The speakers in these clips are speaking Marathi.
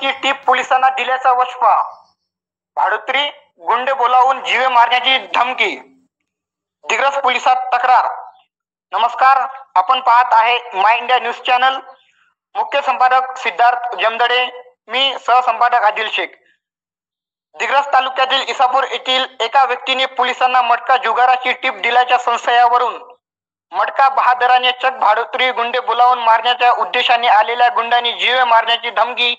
जुगाराची टीप पोलिसांना दिल्याचा वचपा. भाडोत्री गुंडे बोलावून जीवे मारण्याची धमकी. दिग्रस पोलिसात तक्रार. नमस्कार, आपण पाहत आहे माय इंडिया न्यूज चॅनल. मुख्य संपादक सिद्धार्थ जमदडे, मी सहसंपादक आदिल शेख. दिग्रस तालुक्यातील इसापूर येथील एका व्यक्तीने पोलिसांना मटका जुगाराची टीप दिल्याच्या संशयावरून मटका बहादराने चक भाडोत्री गुंडे बोलावून मारण्याच्या उद्देशाने आलेल्या गुंडांनी जीवे मारण्याची धमकी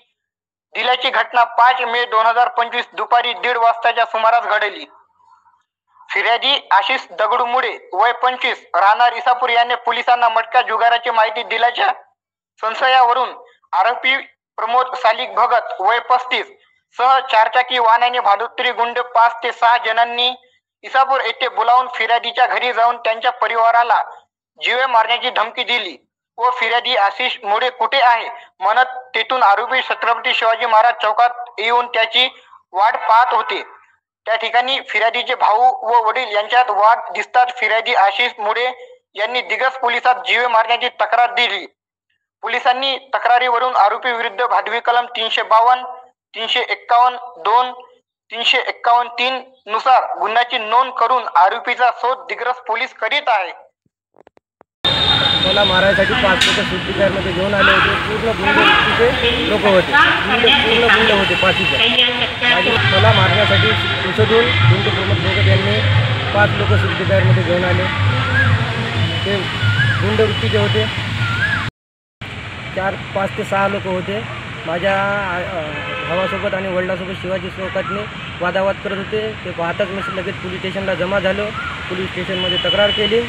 दिल्याची घटना 5 मे 2025 दुपारी 1:30 वाजताच्या सुमारास घडली. फिर्यादी आशिष दगडूमुळे वय 25 राहणार इसापूर याने पोलिसांना मटका जुगाराची माहिती दिल्याच्या संशयावरून आरोपी प्रमोद सालिक भगत वय 35 सह चारचाकी वाहनाने भाडोत्री गुंड 5 ते 6 जणांनी इसापूर येथे बोलावून फिर्यादीच्या घरी जाऊन त्यांच्या परिवाराला जीवे मारण्याची धमकी दिली व फिर्यादी आशिष मुळे कुठे आहे म्हणत तेथून आरोपी छत्रपती शिवाजी महाराज चौकात येऊन त्याची वाट पाहत होते. त्या ठिकाणी फिर्यादीचे भाऊ व वडील यांच्यात वाद दिसताच फिर्यादी आशिष मुळे यांनी दिग्रस पोलिसात जीवे मारण्याची तक्रार दिली. पोलिसांनी तक्रारीवरून आरोपी विरुद्ध भादवी कलम 352, 351(2), 351(3) नुसार गुन्ह्याची नोंद करून आरोपीचा शोध दिग्रस पोलीस करीत आहे. मला मारायसाठी 5 लोक सुट्टीकारमध्ये घेऊन आले होते. पूर्ण गुंडे लोक होते. पूर्ण गुंड होते 5 मला मारण्यासाठी उसडून गुंड प्रमुख भगत यांनी 5 लोक सुट्टीकारमध्ये घेऊन आले. ते गुंड वृत्तीचे होते. 5 ते 6 लोक होते. माझ्या भावासोबत आणि वडिलांसोबत शिवाजी चौकातने वादावाद करत होते. ते पाहताच मी लगेच पोलीस स्टेशनला जमा झालो. पोलीस स्टेशनमध्ये तक्रार केली.